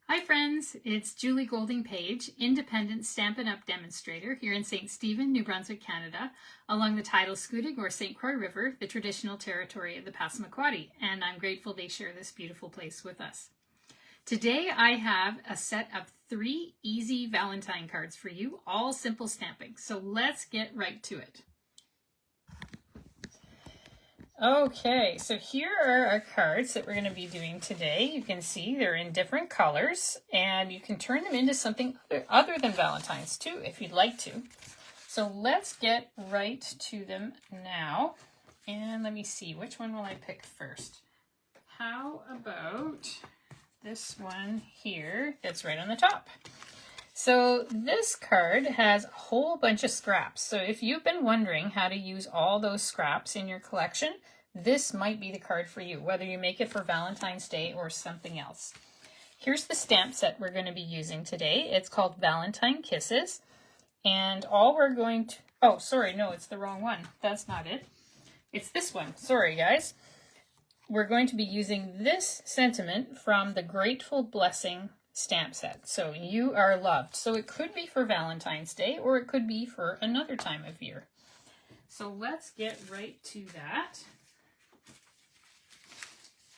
Hi friends, it's Julie Golding-Page, independent Stampin' Up! Demonstrator here in St. Stephen, New Brunswick, Canada, along the tidal Scoodic or St. Croix River, the traditional territory of the Passamaquoddy, and I'm grateful they share this beautiful place with us. Today I have a set of 3 easy Valentine cards for you, all simple stamping, so let's get right to it. Okay, so here are our cards that we're going to be doing today. You can see they're in different colors, and you can turn them into something other than Valentine's too, if you'd like to. So let's get right to them now. And let me see, which one will I pick first? How about this one here that's right on the top? So this card has a whole bunch of scraps. So if you've been wondering how to use all those scraps in your collection, this might be the card for you, whether you make it for Valentine's Day or something else. Here's the stamp set we're going to be using today. It's called Valentine Kisses. And all we're going to, oh, sorry, no, it's the wrong one. That's not it. It's this one. Sorry, guys. We're going to be using this sentiment from the Grateful Blessing stamp set. So you are loved. So it could be for Valentine's Day or it could be for another time of year. So let's get right to that.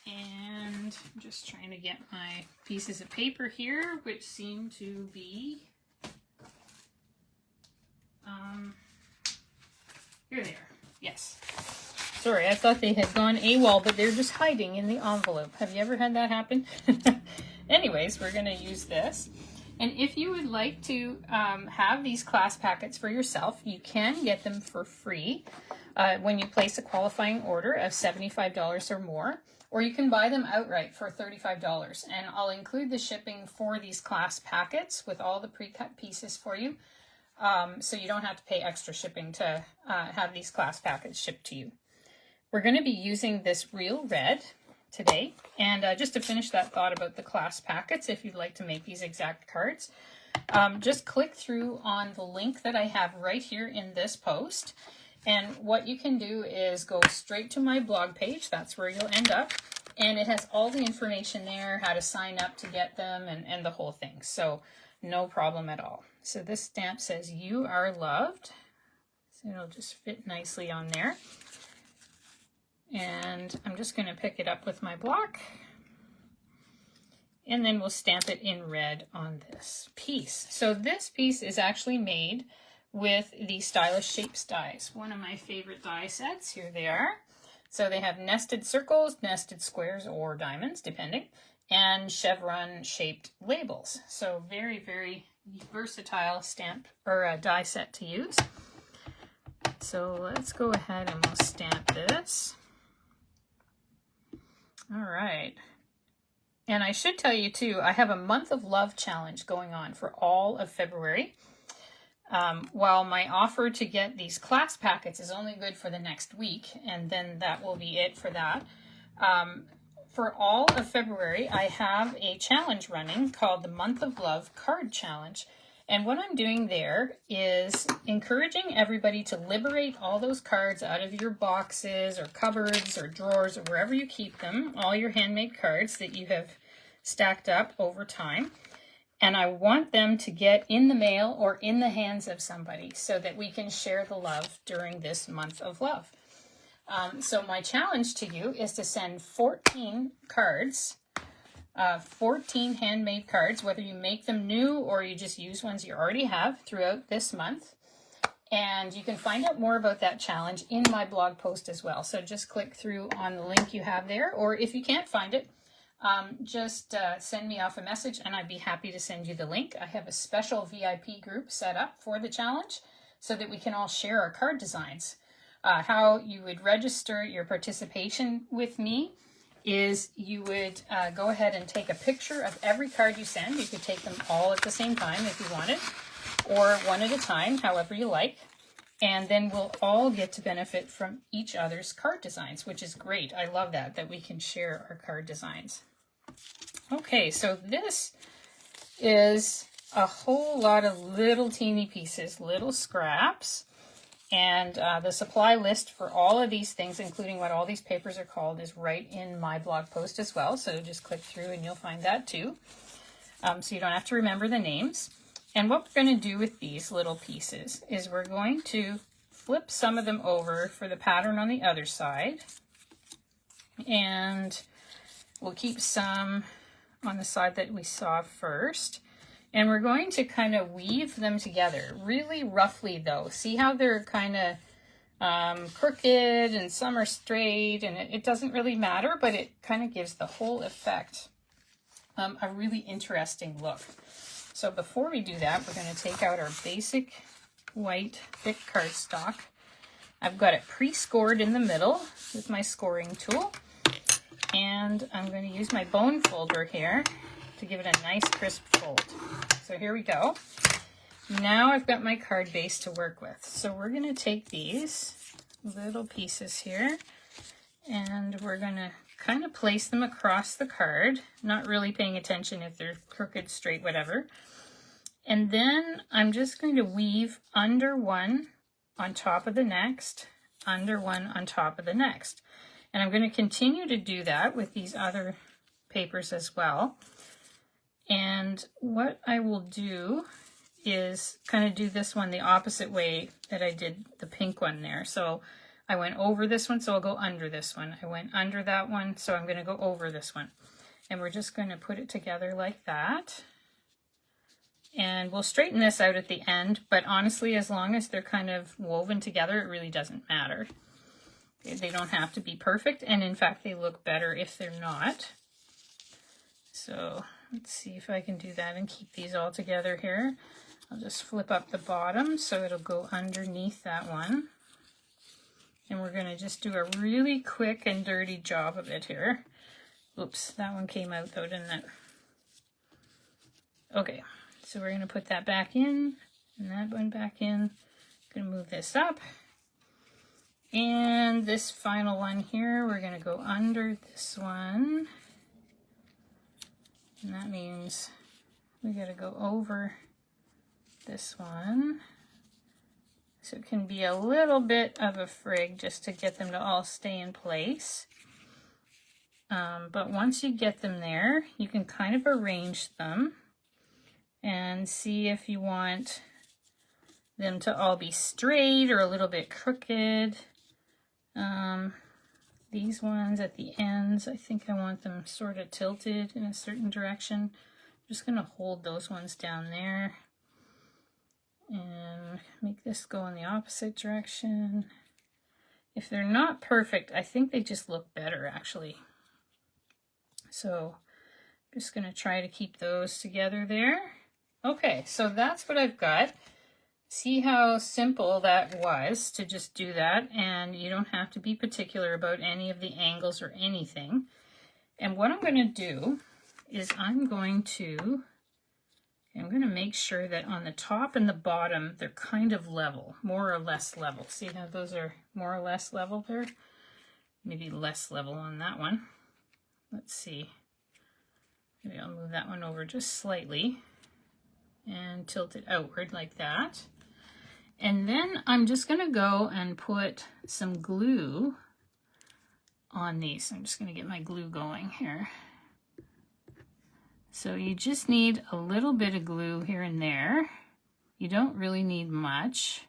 And I'm just trying to get my pieces of paper here, which seem to be, here they are. Yes. Sorry, I thought they had gone AWOL, but they're just hiding in the envelope. Have you ever had that happen? Anyways, we're going to use this. And if you would like to have these class packets for yourself, you can get them for free when you place a qualifying order of $75 or more, or you can buy them outright for $35. And I'll include the shipping for these class packets with all the pre-cut pieces for you, so you don't have to pay extra shipping to have these class packets shipped to you. We're going to be using this real red today. And just to finish that thought about the class packets, if you'd like to make these exact cards, just click through on the link that I have right here in this post. And what you can do is go straight to my blog page. That's where you'll end up. And it has all the information there, how to sign up to get them and the whole thing. So no problem at all. So this stamp says you are loved. So it'll just fit nicely on there. And I'm just going to pick it up with my block, and then we'll stamp it in red on this piece. So this piece is actually made with the Stylish Shapes dies, one of my favorite die sets. Here they are. So they have nested circles, nested squares, or diamonds, depending, and chevron shaped labels. So very, very versatile stamp or die set to use. So let's go ahead and we'll stamp this. All right. And I should tell you too, I have a month of love challenge going on for all of February. While my offer to get these class packets is only good for the next week, and then that will be it for that. For all of February, I have a challenge running called the Month of Love Card Challenge. And what I'm doing there is encouraging everybody to liberate all those cards out of your boxes or cupboards or drawers or wherever you keep them, all your handmade cards that you have stacked up over time. And I want them to get in the mail or in the hands of somebody so that we can share the love during this month of love. So my challenge to you is to send 14 cards, 14 handmade cards, whether you make them new or you just use ones you already have throughout this month. And you can find out more about that challenge in my blog post as well. So just click through on the link you have there, or if you can't find it, just send me off a message and I'd be happy to send you the link. I have a special VIP group set up for the challenge so that we can all share our card designs. How you would register your participation with me is you would go ahead and take a picture of every card you send. You could take them all at the same time if you wanted, or one at a time, however you like. And then we'll all get to benefit from each other's card designs, which is great. I love that we can share our card designs. Okay, so this is a whole lot of little teeny pieces, little scraps. And the supply list for all of these things, including what all these papers are called, is right in my blog post as well. So just click through and you'll find that too. so you don't have to remember the names. And what we're going to do with these little pieces is we're going to flip some of them over for the pattern on the other side. And we'll keep some on the side that we saw first. And we're going to kind of weave them together really roughly though. See how they're kind of crooked and some are straight, and it doesn't really matter, but it kind of gives the whole effect a really interesting look. So before we do that, we're going to take out our basic white thick cardstock. I've got it pre-scored in the middle with my scoring tool. And I'm going to use my bone folder here to give it a nice crisp fold. So here we go. Now I've got my card base to work with. So we're going to take these little pieces here and we're going to kind of place them across the card, not really paying attention if they're crooked, straight, whatever. And then I'm just going to weave under one on top of the next, under one on top of the next. And I'm going to continue to do that with these other papers as well. And what I will do is kind of do this one the opposite way that I did the pink one there. So I went over this one, so I'll go under this one. I went under that one, so I'm going to go over this one. And we're just going to put it together like that. And we'll straighten this out at the end, but honestly, as long as they're kind of woven together, it really doesn't matter. They don't have to be perfect, and in fact, they look better if they're not. So let's see if I can do that and keep these all together here. I'll just flip up the bottom so it'll go underneath that one. And we're going to just do a really quick and dirty job of it here. Oops, that one came out though, didn't it? Okay, so we're going to put that back in and that one back in. Going to move this up. And this final one here, we're going to go under this one. And that means we got to go over this one. So it can be a little bit of a frig just to get them to all stay in place. But once you get them there, you can kind of arrange them and see if you want them to all be straight or a little bit crooked. These ones at the ends, I think I want them sort of tilted in a certain direction. I'm just going to hold those ones down there and make this go in the opposite direction. If they're not perfect, I think they just look better actually. So I'm just going to try to keep those together there. Okay, so that's what I've got. See how simple that was to just do that, and you don't have to be particular about any of the angles or anything. And what I'm going to do is I'm going to make sure that on the top and the bottom they're kind of level, more or less level. See how those are more or less level there? Maybe less level on that one. Let's see. Maybe I'll move that one over just slightly and tilt it outward like that. And then I'm just going to go and put some glue on these. I'm just going to get my glue going here. So you just need a little bit of glue here and there. You don't really need much,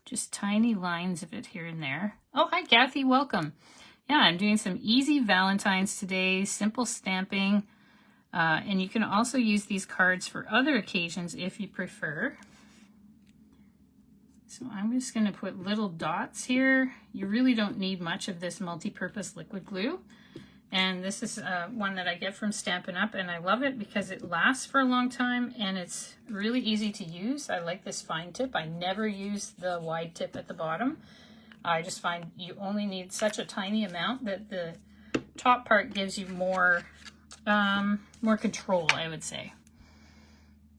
just tiny lines of it here and there. Oh, hi Kathy, welcome. Yeah, I'm doing some easy Valentines today, simple stamping. And you can also use these cards for other occasions if you prefer. So I'm just going to put little dots here. You really don't need much of this multi-purpose liquid glue. And this is one that I get from Stampin' Up! And I love it because it lasts for a long time and it's really easy to use. I like this fine tip. I never use the wide tip at the bottom. I just find you only need such a tiny amount that the top part gives you more control, I would say.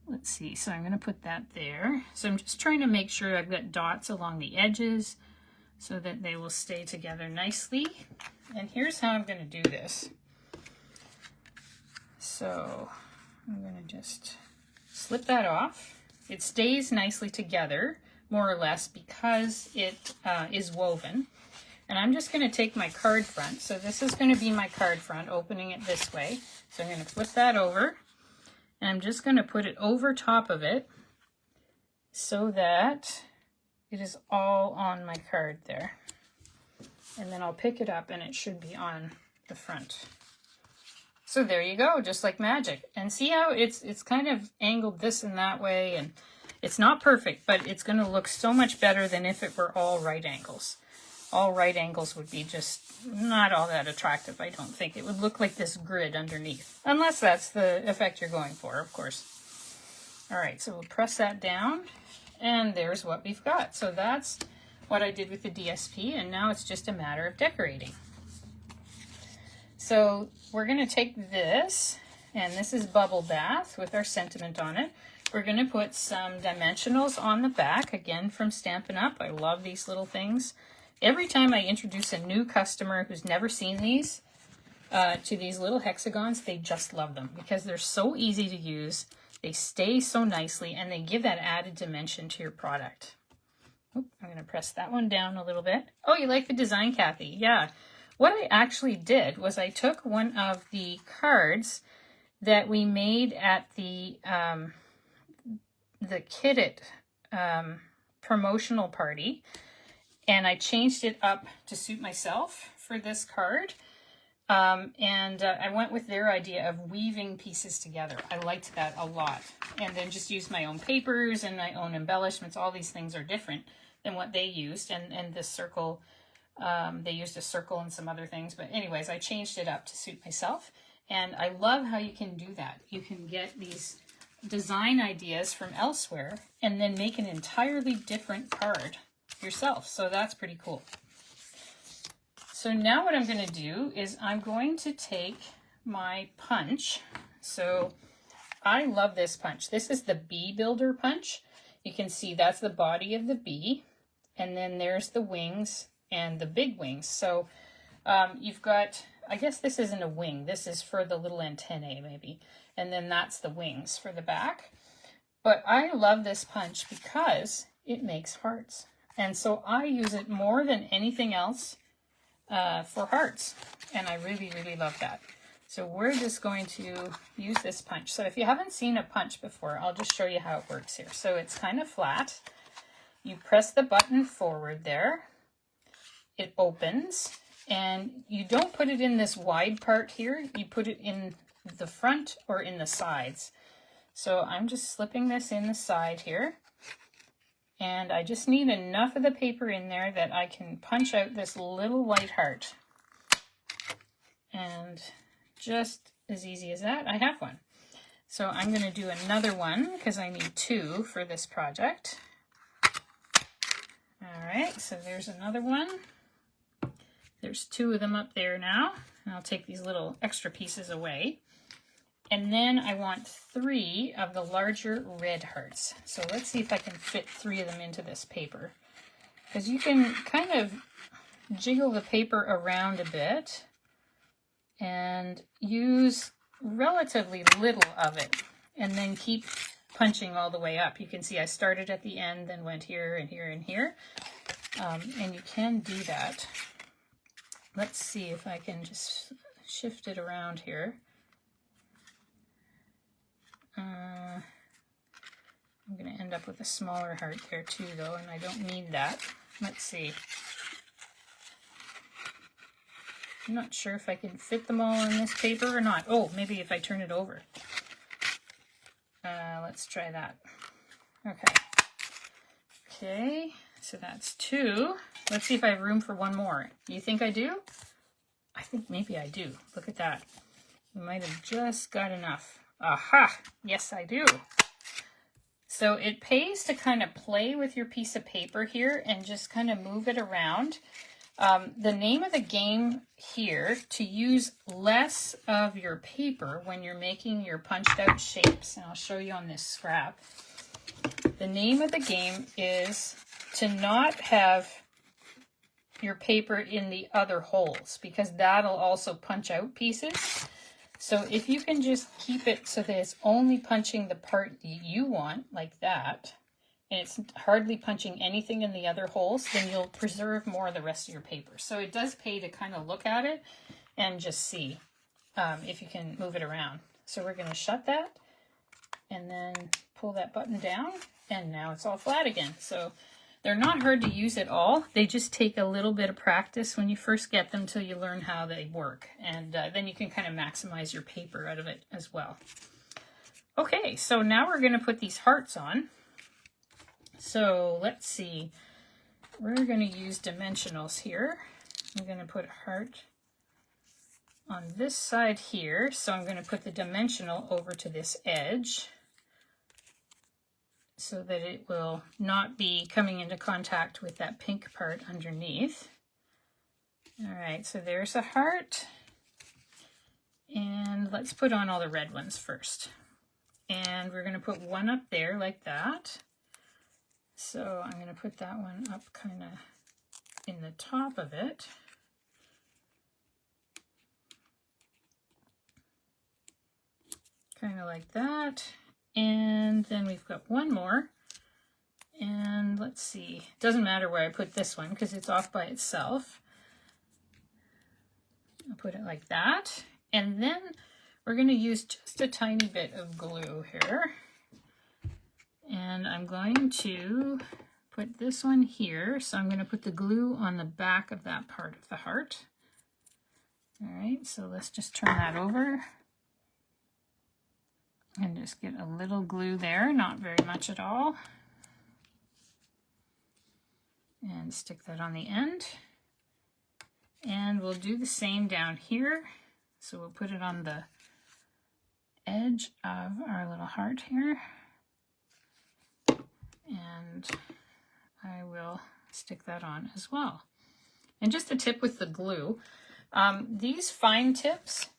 Let's see, so I'm going to put that there. So I'm just trying to make sure I've got dots along the edges so that they will stay together nicely. And here's how I'm going to do this. So I'm going to just slip that off. It stays nicely together, more or less, because it is woven. And I'm just going to take my card front. So this is going to be my card front, opening it this way. So I'm going to flip that over. And I'm just going to put it over top of it so that it is all on my card there. And then I'll pick it up and it should be on the front. So there you go, just like magic. And see how it's kind of angled this and that way, and it's not perfect, but it's going to look so much better than if it were all right angles. All right angles would be just not all that attractive, I don't think. It would look like this grid underneath, unless that's the effect you're going for, of course. All right, so we'll press that down, and there's what we've got. So that's what I did with the DSP, and now it's just a matter of decorating. So we're going to take this, and this is Bubble Bath with our sentiment on it. We're going to put some dimensionals on the back, again from Stampin' Up. I love these little things. Every time I introduce a new customer who's never seen these to these little hexagons, they just love them because they're so easy to use. They stay so nicely, and they give that added dimension to your product. Oop, I'm going to press that one down a little bit. Oh, you like the design, Kathy? Yeah. What I actually did was I took one of the cards that we made at the Kit promotional party, and I changed it up to suit myself for this card. I went with their idea of weaving pieces together. I liked that a lot. And then just used my own papers and my own embellishments. All these things are different than what they used. And this circle, they used a circle and some other things. But anyways, I changed it up to suit myself. And I love how you can do that. You can get these design ideas from elsewhere and then make an entirely different card yourself. So that's pretty cool. So now what I'm going to do is I'm going to take my punch. So I love this punch. This is the bee builder punch. You can see that's the body of the bee, and then there's the wings and the big wings. So you've got, I guess this isn't a wing. This is for the little antennae maybe. And then that's the wings for the back. But I love this punch because it makes hearts. And so I use it more than anything else for hearts. And I really, really love that. So we're just going to use this punch. So if you haven't seen a punch before, I'll just show you how it works here. So it's kind of flat. You press the button forward there. It opens. And you don't put it in this wide part here. You put it in the front or in the sides. So I'm just slipping this in the side here. And I just need enough of the paper in there that I can punch out this little white heart. And just as easy as that, I have one. So I'm going to do another one because I need two for this project. All right, so there's another one. There's two of them up there now. And I'll take these little extra pieces away. And then I want 3 of the larger red hearts. So let's see if I can fit 3 of them into this paper. Because you can kind of jiggle the paper around a bit and use relatively little of it. And then keep punching all the way up. You can see I started at the end, then went here and here and here. And you can do that. Let's see if I can just shift it around here. I'm going to end up with a smaller heart there too, though, and I don't need that. Let's see. I'm not sure if I can fit them all in this paper or not. Oh, maybe if I turn it over. Let's try that. Okay. Okay, so that's 2. Let's see if I have room for one more. You think I do? I think maybe I do. Look at that. We might have just got enough. Aha! Yes, I do. So it pays to kind of play with your piece of paper here and just kind of move it around. The name of the game here, to use less of your paper when you're making your punched out shapes, and I'll show you on this scrap. The name of the game is to not have your paper in the other holes, because that'll also punch out pieces. So if you can just keep it so that it's only punching the part you want, like that, and it's hardly punching anything in the other holes, then you'll preserve more of the rest of your paper. So it does pay to kind of look at it and just see if you can move it around. So we're going to shut that, and then pull that button down, and now it's all flat again. So they're not hard to use at all. They just take a little bit of practice when you first get them till you learn how they work. And then you can kind of maximize your paper out of it as well. Okay, so now we're going to put these hearts on. So let's see. We're going to use dimensionals here. I'm going to put a heart on this side here. So I'm going to put the dimensional over to this edge, so that it will not be coming into contact with that pink part underneath. All right, so there's a heart. And let's put on all the red ones first. And we're going to put one up there like that. So I'm going to put that one up kind of in the top of it. Kind of like that. And then we've got one more. And let's see, it doesn't matter where I put this one because it's off by itself. I'll put it like that. And then we're going to use just a tiny bit of glue here. And I'm going to put this one here. So I'm going to put the glue on the back of that part of the heart. All right, so let's just turn that over. And just get a little glue there, not very much at all. And stick that on the end. And we'll do the same down here. So we'll put it on the edge of our little heart here. And I will stick that on as well. And just a tip with the glue, these fine tips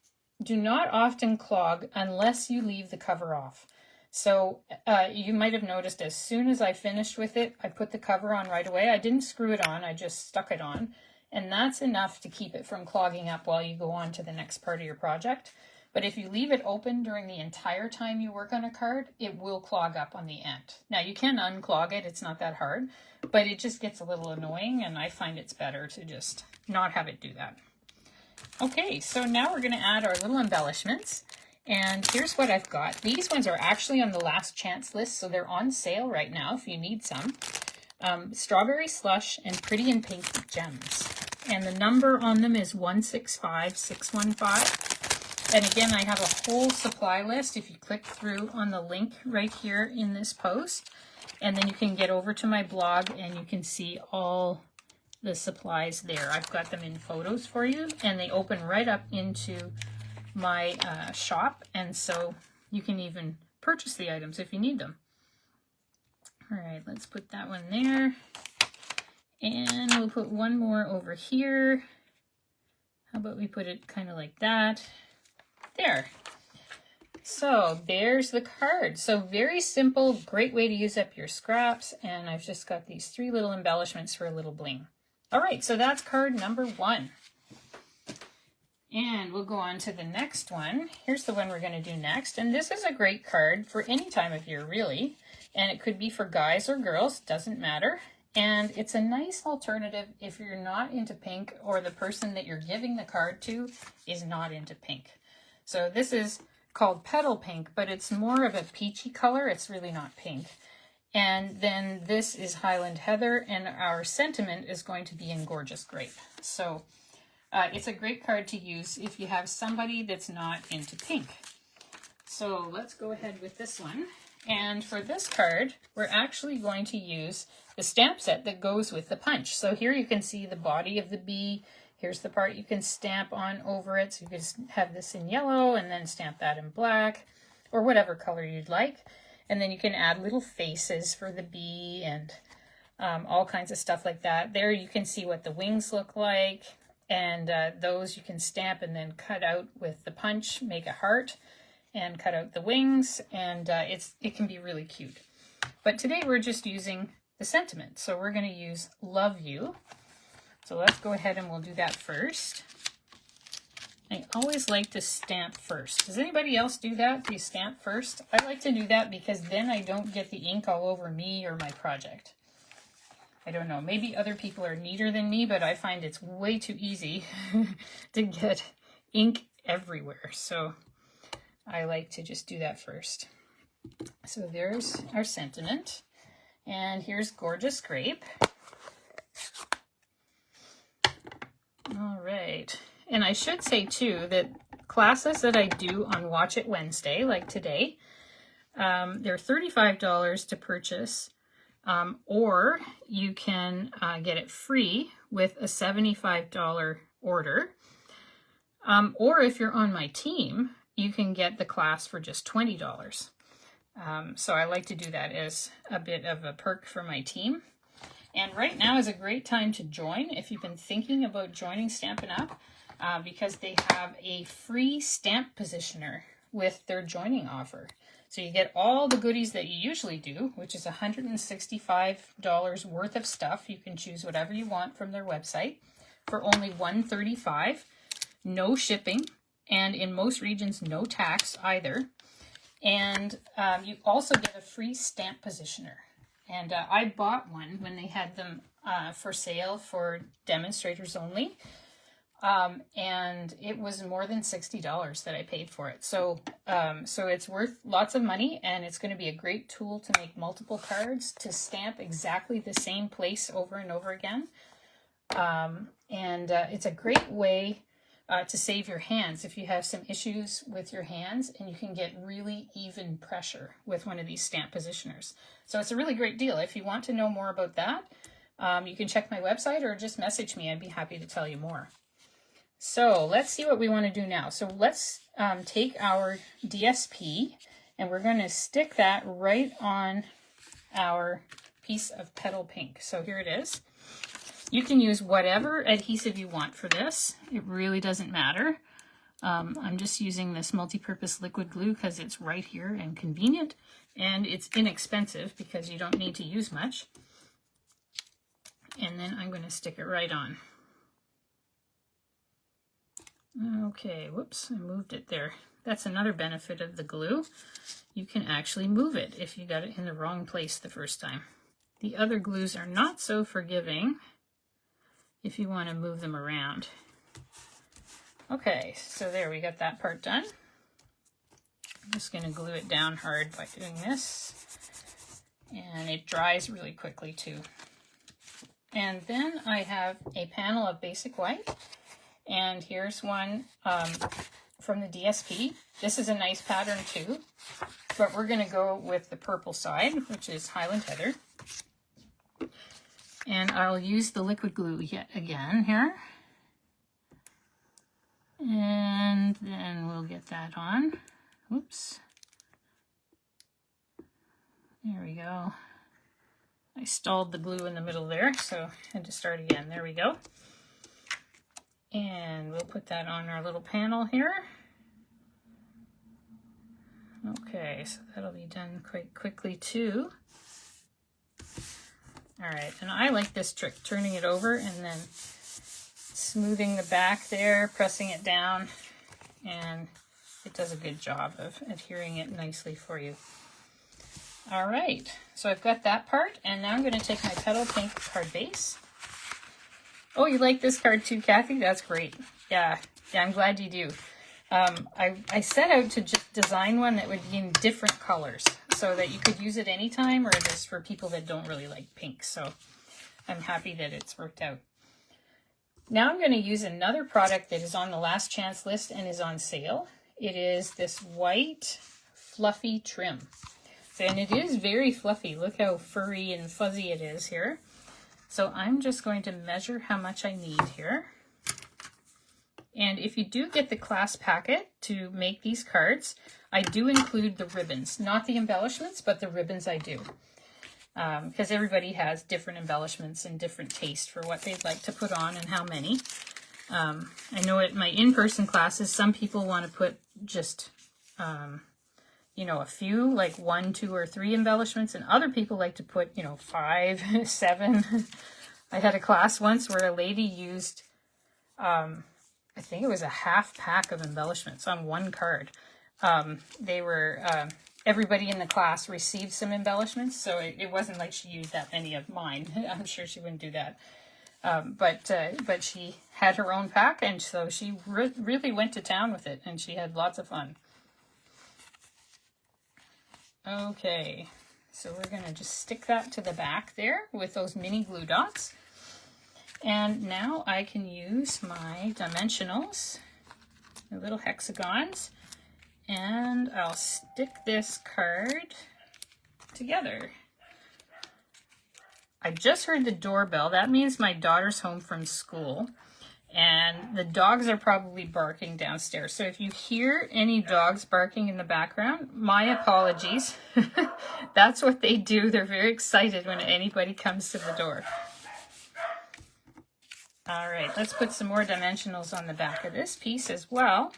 do not often clog unless you leave the cover off. So you might have noticed as soon as I finished with it, I put the cover on right away. I didn't screw it on, I just stuck it on. And that's enough to keep it from clogging up while you go on to the next part of your project. But if you leave it open during the entire time you work on a card, it will clog up on the end. Now you can unclog it, it's not that hard, but it just gets a little annoying, and I find it's better to just not have it do that. Okay, so now we're going to add our little embellishments, and here's what I've got. These ones are actually on the last chance list, so they're on sale right now if you need some. Strawberry Slush and Pretty in Pink Gems, and the number on them is 165615. And again, I have a whole supply list if you click through on the link right here in this post, and then you can get over to my blog and you can see all the supplies there. I've got them in photos for you, and they open right up into my shop, and so you can even purchase the items if you need them. All right, let's put that one there, and we'll put one more over here. How about we put it kind of like that? There. So there's the card. So very simple, great way to use up your scraps, and I've just got these 3 little embellishments for a little bling. All right, so that's card number 1. And we'll go on to the next one. Here's the one we're going to do next. And this is a great card for any time of year, really. And it could be for guys or girls, doesn't matter. And it's a nice alternative if you're not into pink, or the person that you're giving the card to is not into pink. So this is called Petal Pink, but it's more of a peachy color. It's really not pink. And then this is Highland Heather, and our sentiment is going to be in Gorgeous Grape. So it's a great card to use if you have somebody that's not into pink. So let's go ahead with this one. And for this card, we're actually going to use the stamp set that goes with the punch. So here you can see the body of the bee. Here's the part you can stamp on over it. So you can have this in yellow and then stamp that in black, or whatever color you'd like. And then you can add little faces for the bee and all kinds of stuff like that. There you can see what the wings look like. And those you can stamp and then cut out with the punch, make a heart, and cut out the wings. And it can be really cute. But today we're just using the sentiment. So we're going to use Love You. So let's go ahead and we'll do that first. I always like to stamp first. Does anybody else do that? Do you stamp first? I like to do that because then I don't get the ink all over me or my project. I don't know, maybe other people are neater than me, but I find it's way too easy to get ink everywhere. So I like to just do that first. So there's our sentiment. And here's Gorgeous Grape. All right. And I should say too that classes that I do on Watch It Wednesday, like today, they're $35 to purchase, or you can get it free with a $75 order. Or if you're on my team, you can get the class for just $20. So I like to do that as a bit of a perk for my team. And right now is a great time to join if you've been thinking about joining Stampin' Up! Because they have a free stamp positioner with their joining offer. So you get all the goodies that you usually do, which is $165 worth of stuff. You can choose whatever you want from their website for only $135, no shipping, and in most regions, no tax either. And you also get a free stamp positioner. And I bought one when they had them for sale for demonstrators only. And it was more than $60 that I paid for it. So it's worth lots of money, and it's going to be a great tool to make multiple cards, to stamp exactly the same place over and over again. It's a great way to save your hands if you have some issues with your hands, and you can get really even pressure with one of these stamp positioners. So it's a really great deal. If you want to know more about that, you can check my website or just message me. I'd be happy to tell you more. So let's see what we want to do now. So let's take our DSP, and we're going to stick that right on our piece of petal pink. So here it is. You can use whatever adhesive you want for this. It really doesn't matter. I'm just using this multi-purpose liquid glue because it's right here and convenient, and it's inexpensive because you don't need to use much. And then I'm going to stick it right on. Okay, whoops, I moved it there. That's another benefit of the glue. You can actually move it if you got it in the wrong place the first time. The other glues are not so forgiving if you want to move them around. Okay, so there, we got that part done. I'm just going to glue it down hard by doing this. And it dries really quickly too. And then I have a panel of basic white. And here's one from the DSP. This is a nice pattern too, but we're going to go with the purple side, which is Highland Heather. And I'll use the liquid glue yet again here. And then we'll get that on. Oops. There we go. I stalled the glue in the middle there, so I had to start again. There we go. And we'll put that on our little panel here. Okay, so that'll be done quite quickly too. All right, and I like this trick, turning it over and then smoothing the back there, pressing it down, and it does a good job of adhering it nicely for you. All right, so I've got that part, and now I'm going to take my Petal Pink card base. Oh, you like this card too, Kathy? That's great. Yeah, I'm glad you do. I set out to just design one that would be in different colors so that you could use it anytime, or just for people that don't really like pink. So I'm happy that it's worked out. Now I'm going to use another product that is on the last chance list and is on sale. It is this white fluffy trim. And it is very fluffy. Look how furry and fuzzy it is here. So I'm just going to measure how much I need here. And if you do get the class packet to make these cards, I do include the ribbons, not the embellishments, but the ribbons I do. Because everybody has different embellishments and different taste for what they'd like to put on and how many. I know at my in-person classes, some people want to put just, you know, a few, like 1, 2, or 3 embellishments, and other people like to put, you know, 5, 7. I had a class once where a lady used, I think it was a half pack of embellishments on one card. They were, everybody in the class received some embellishments, so it wasn't like she used that many of mine. I'm sure she wouldn't do that. But she had her own pack, and so she really went to town with it, and she had lots of fun. Okay, so we're going to just stick that to the back there with those mini glue dots. And now I can use my dimensionals, the little hexagons, and I'll stick this card together. I just heard the doorbell. That means my daughter's home from school, and the dogs are probably barking downstairs. So if you hear any dogs barking in the background, my apologies. That's what they do. They're very excited when anybody comes to the door. All right, let's put some more dimensionals on the back of this piece as well.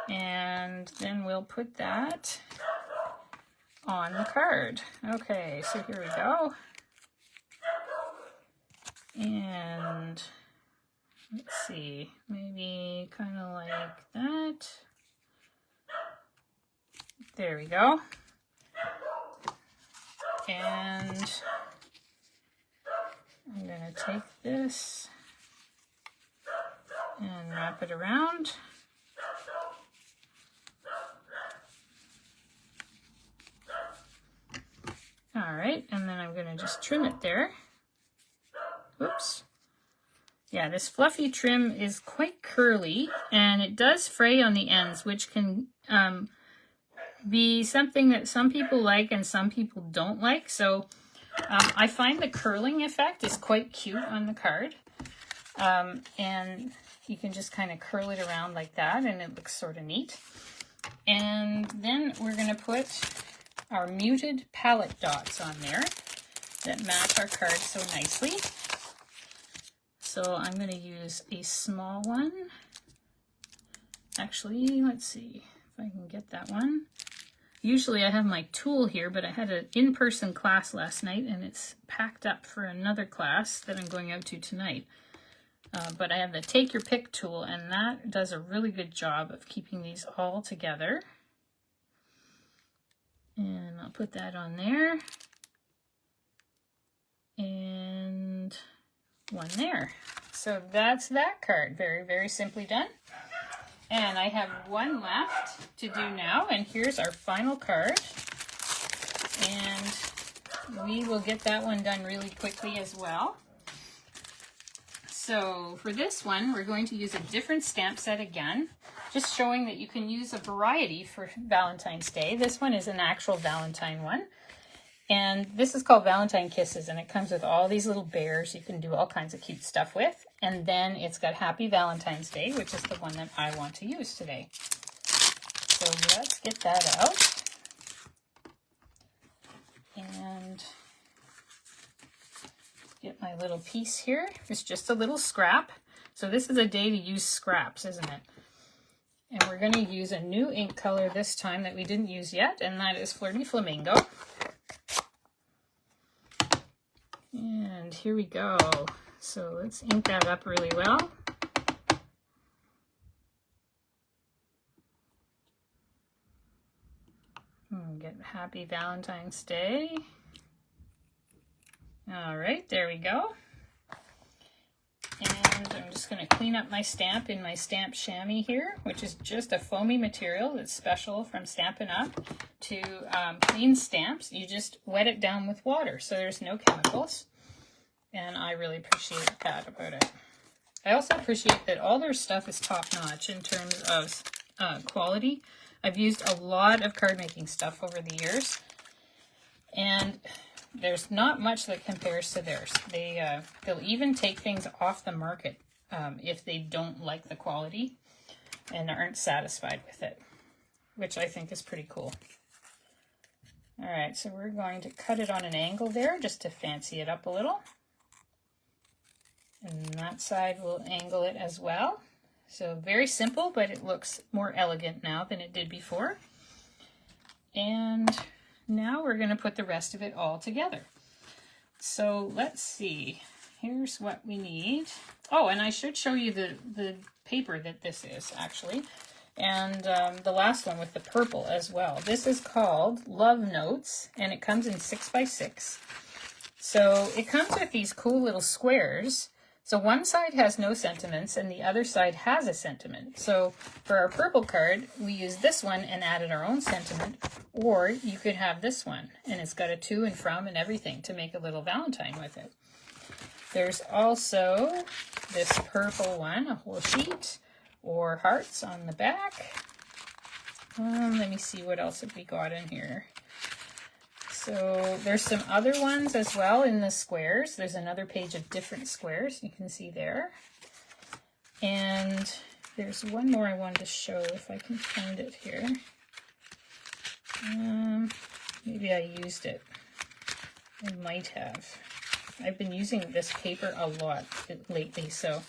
And then we'll put that on the card. Okay, so here we go. And let's see, maybe kind of like that. There we go. And I'm going to take this and wrap it around. All right, and then I'm going to just trim it there. Oops. Yeah, this fluffy trim is quite curly, and it does fray on the ends, which can be something that some people like and some people don't like. So I find the curling effect is quite cute on the card. And you can just kind of curl it around like that, and it looks sort of neat. And then we're going to put our muted palette dots on there that match our card so nicely. So I'm going to use a small one. Actually, let's see if I can get that one. Usually I have my tool here, but I had an in-person class last night, and it's packed up for another class that I'm going out to tonight. But I have the Take Your Pick tool, and that does a really good job of keeping these all together. And I'll put that on there. And one there. So that's that card. Very, very simply done. And I have one left to do now, and here's our final card. And we will get that one done really quickly as well. So for this one, we're going to use a different stamp set again, just showing that you can use a variety for Valentine's Day. This one is an actual Valentine one. And this is called Valentine Kisses, and it comes with all these little bears you can do all kinds of cute stuff with. And then it's got Happy Valentine's Day, which is the one that I want to use today. So let's get that out. And get my little piece here. It's just a little scrap. So this is a day to use scraps, isn't it? And we're going to use a new ink color this time that we didn't use yet, and that is Flirty Flamingo. And here we go. So let's ink that up really well. And get Happy Valentine's Day. All right, there we go. And I'm just going to clean up my stamp in my stamp chamois here, which is just a foamy material that's special from Stampin' Up. To clean stamps, you just wet it down with water, so there's no chemicals. And I really appreciate that about it. I also appreciate that all their stuff is top-notch in terms of quality. I've used a lot of card making stuff over the years, and there's not much that compares to theirs. They'll even take things off the market if they don't like the quality and aren't satisfied with it, which I think is pretty cool. All right, so we're going to cut it on an angle there just to fancy it up a little. And that side will angle it as well. So very simple, but it looks more elegant now than it did before. And now we're going to put the rest of it all together. So let's see. Here's what we need. Oh, and I should show you the paper that this is, actually. And the last one with the purple as well. This is called Love Notes, and it comes in 6x6. So it comes with these cool little squares So one side has no sentiments and the other side has a sentiment. So for our purple card, we use this one and added our own sentiment, or you could have this one and it's got a to and from and everything to make a little Valentine with it. There's also this purple one, a whole sheet, or hearts on the back. Let me see what else have we got in here. So there's some other ones as well in the squares. There's another page of different squares you can see there. And there's one more I wanted to show if I can find it here. Maybe I used it. I might have. I've been using this paper a lot lately, so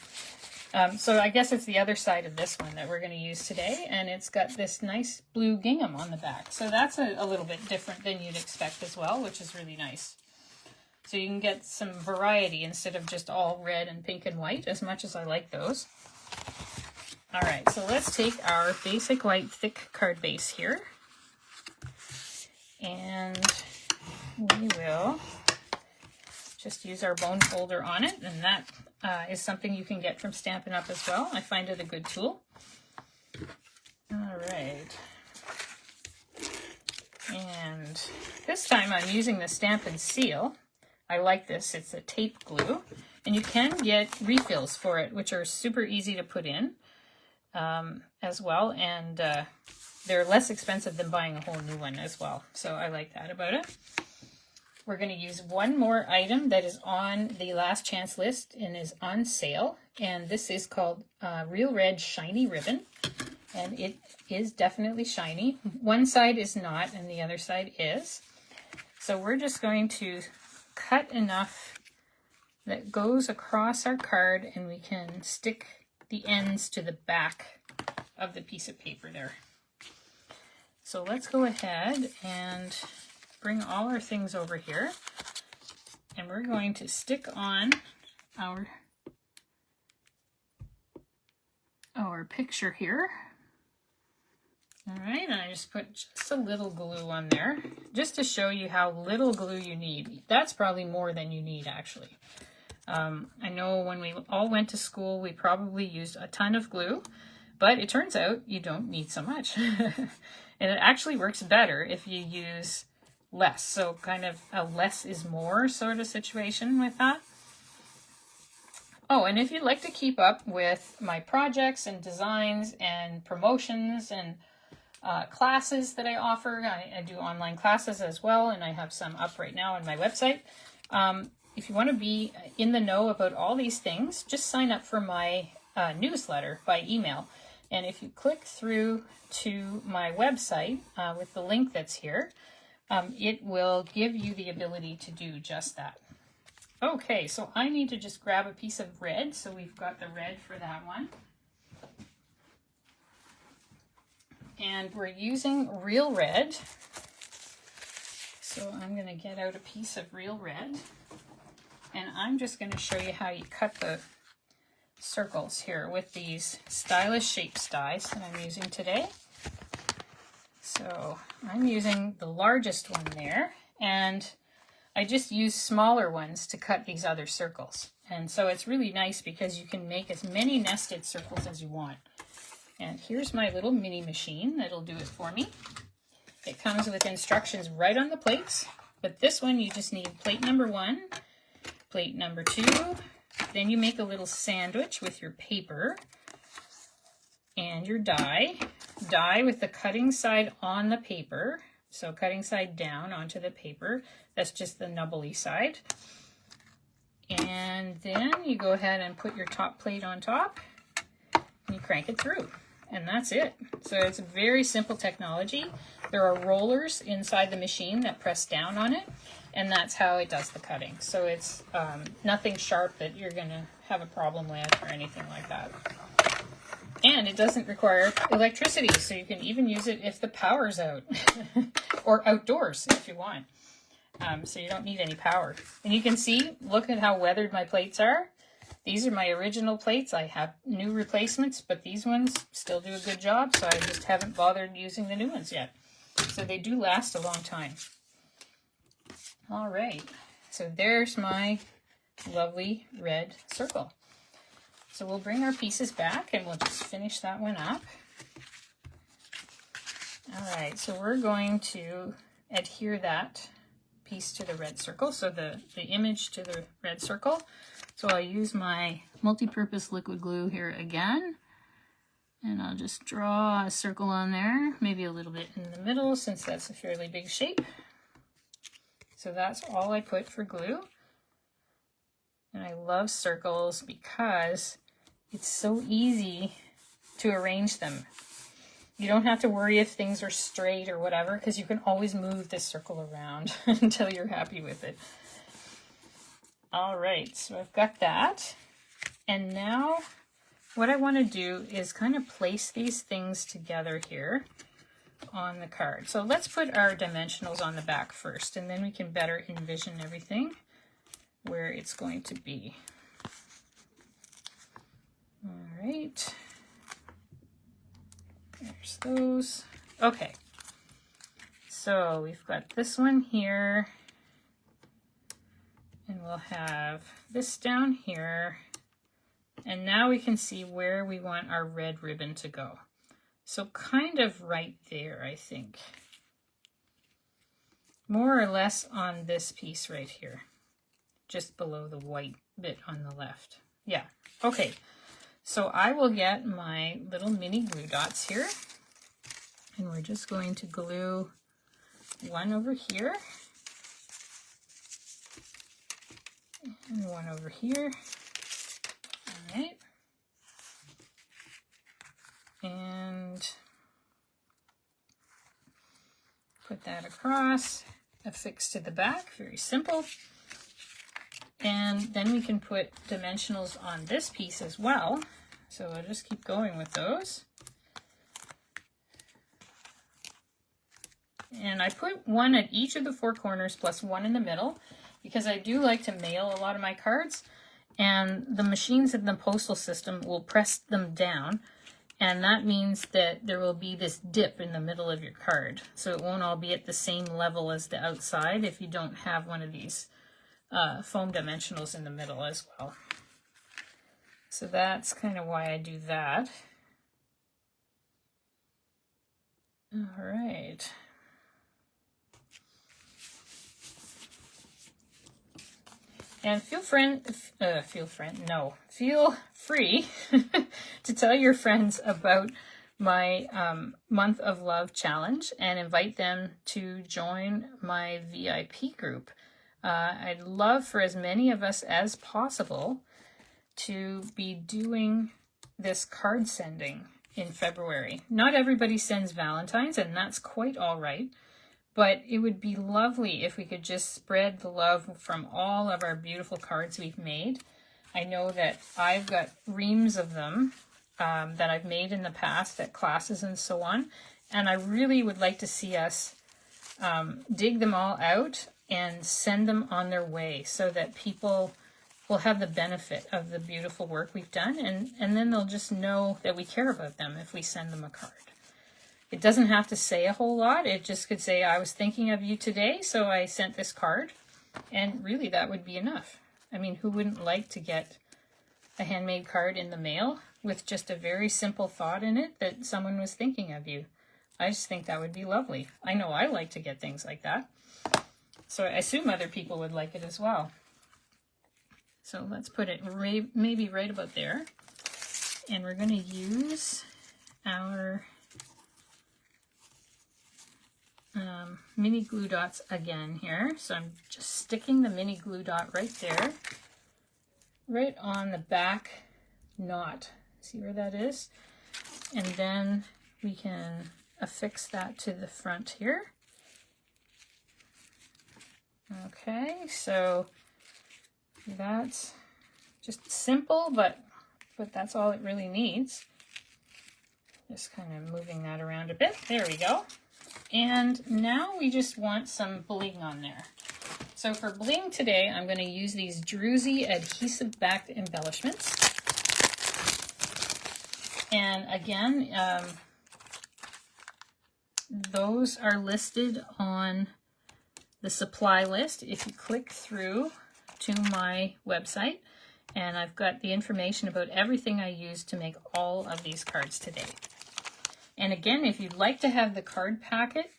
I guess it's the other side of this one that we're going to use today, and it's got this nice blue gingham on the back. So that's a little bit different than you'd expect as well, which is really nice. So you can get some variety instead of just all red and pink and white, as much as I like those. All right, so let's take our basic white thick card base here, and we will just use our bone folder on it, and that is something you can get from Stampin' Up! As well. I find it a good tool. All right. And this time I'm using the Stampin' Seal. I like this. It's a tape glue. And you can get refills for it, which are super easy to put in as well. And they're less expensive than buying a whole new one as well. So I like that about it. We're going to use one more item that is on the last chance list and is on sale. And this is called Real Red Shiny Ribbon. And it is definitely shiny. One side is not and the other side is. So we're just going to cut enough that goes across our card, and we can stick the ends to the back of the piece of paper there. So let's go ahead and bring all our things over here, and we're going to stick on our picture here. All right, and I just put just a little glue on there, just to show you how little glue you need. That's probably more than you need, actually. I know when we all went to school, we probably used a ton of glue, but it turns out you don't need so much. And it actually works better if you use less. So kind of a less is more sort of situation with that. Oh, and if you'd like to keep up with my projects and designs and promotions and classes that I offer, I do online classes as well, and I have some up right now on my website. If you want to be in the know about all these things, just sign up for my newsletter by email. And if you click through to my website with the link that's here, it will give you the ability to do just that. Okay, so I need to just grab a piece of red. So we've got the red for that one. And we're using real red. So I'm going to get out a piece of real red. And I'm just going to show you how you cut the circles here with these stylish shapes dies that I'm using today. So I'm using the largest one there, and I just use smaller ones to cut these other circles. And so it's really nice because you can make as many nested circles as you want. And here's my little mini machine that'll do it for me. It comes with instructions right on the plates, but this one you just need plate number 1, plate number 2, then you make a little sandwich with your paper and your die with the cutting side on the paper. So cutting side down onto the paper. That's just the nubbly side. And then you go ahead and put your top plate on top and you crank it through. And that's it. So it's a very simple technology. There are rollers inside the machine that press down on it, and that's how it does the cutting. So it's nothing sharp that you're going to have a problem with or anything like that. And it doesn't require electricity, so you can even use it if the power's out or outdoors if you want. So you don't need any power. And you can see, look at how weathered my plates are. These are my original plates. I have new replacements, but these ones still do a good job, so I just haven't bothered using the new ones yet. So they do last a long time. All right, so there's my lovely red circle. So we'll bring our pieces back and we'll just finish that one up. All right, so we're going to adhere that piece to the red circle, so the image to the red circle. So I'll use my multi-purpose liquid glue here again, and I'll just draw a circle on there, maybe a little bit in the middle since that's a fairly big shape. So that's all I put for glue. And I love circles because it's so easy to arrange them. You don't have to worry if things are straight or whatever, because you can always move this circle around until you're happy with it. All right, so I've got that. And now what I want to do is kind of place these things together here on the card. So let's put our dimensionals on the back first, and then we can better envision everything where it's going to be. All right. There's those. Okay, so we've got this one here, and we'll have this down here, and now we can see where we want our red ribbon to go. So kind of right there, I think. More or less on this piece right here, just below the white bit on the left. Yeah, okay. So I will get my little mini glue dots here, and we're just going to glue one over here and one over here. All right. And put that across, affix to the back, very simple. And then we can put dimensionals on this piece as well. So I'll just keep going with those. And I put one at each of the four corners plus one in the middle because I do like to mail a lot of my cards, and the machines in the postal system will press them down, and that means that there will be this dip in the middle of your card. So it won't all be at the same level as the outside if you don't have one of these foam dimensionals in the middle as well. So that's kind of why I do that. All right. And feel free to tell your friends about my Month of Love challenge and invite them to join my VIP group. I'd love for as many of us as possible to be doing this card sending in February. Not everybody sends Valentines, and that's quite all right, but it would be lovely if we could just spread the love from all of our beautiful cards we've made. I know that I've got reams of them that I've made in the past at classes and so on, and I really would like to see us dig them all out and send them on their way so that people will have the benefit of the beautiful work we've done, and then they'll just know that we care about them if we send them a card. It doesn't have to say a whole lot. It just could say, I was thinking of you today, so I sent this card, and really that would be enough. I mean, who wouldn't like to get a handmade card in the mail with just a very simple thought in it that someone was thinking of you? I just think that would be lovely. I know I like to get things like that. So I assume other people would like it as well. So let's put it maybe right about there. And we're going to use our mini glue dots again here. So I'm just sticking the mini glue dot right there, right on the back knot. See where that is? And then we can affix that to the front here. Okay, so that's just simple, but that's all it really needs. Just kind of moving that around a bit. There we go. And now we just want some bling on there. So for bling today, I'm going to use these Druzy adhesive-backed embellishments. And again, those are listed on the supply list if you click through to my website, And I've got the information about everything I used to make all of these cards today. And again, if you'd like to have the card packet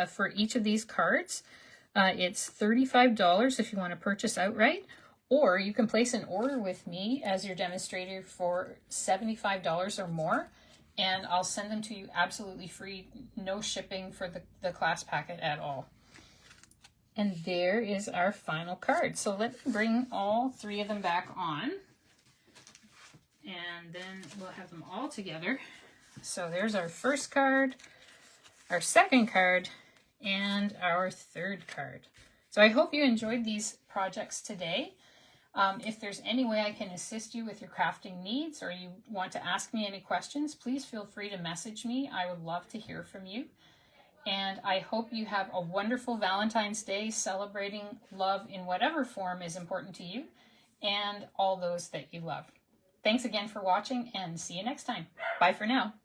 for each of these cards, it's $35 if you want to purchase outright, or you can place an order with me as your demonstrator for $75 or more, and I'll send them to you absolutely free, no shipping for the class packet at all. And there is our final card. So let me bring all three of them back on, and then we'll have them all together. So there's our first card, our second card, and our third card. So I hope you enjoyed these projects today. If there's any way I can assist you with your crafting needs, or you want to ask me any questions, please feel free to message me. I would love to hear from you. And I hope you have a wonderful Valentine's Day, celebrating love in whatever form is important to you and all those that you love. Thanks again for watching, and see you next time. Bye for now.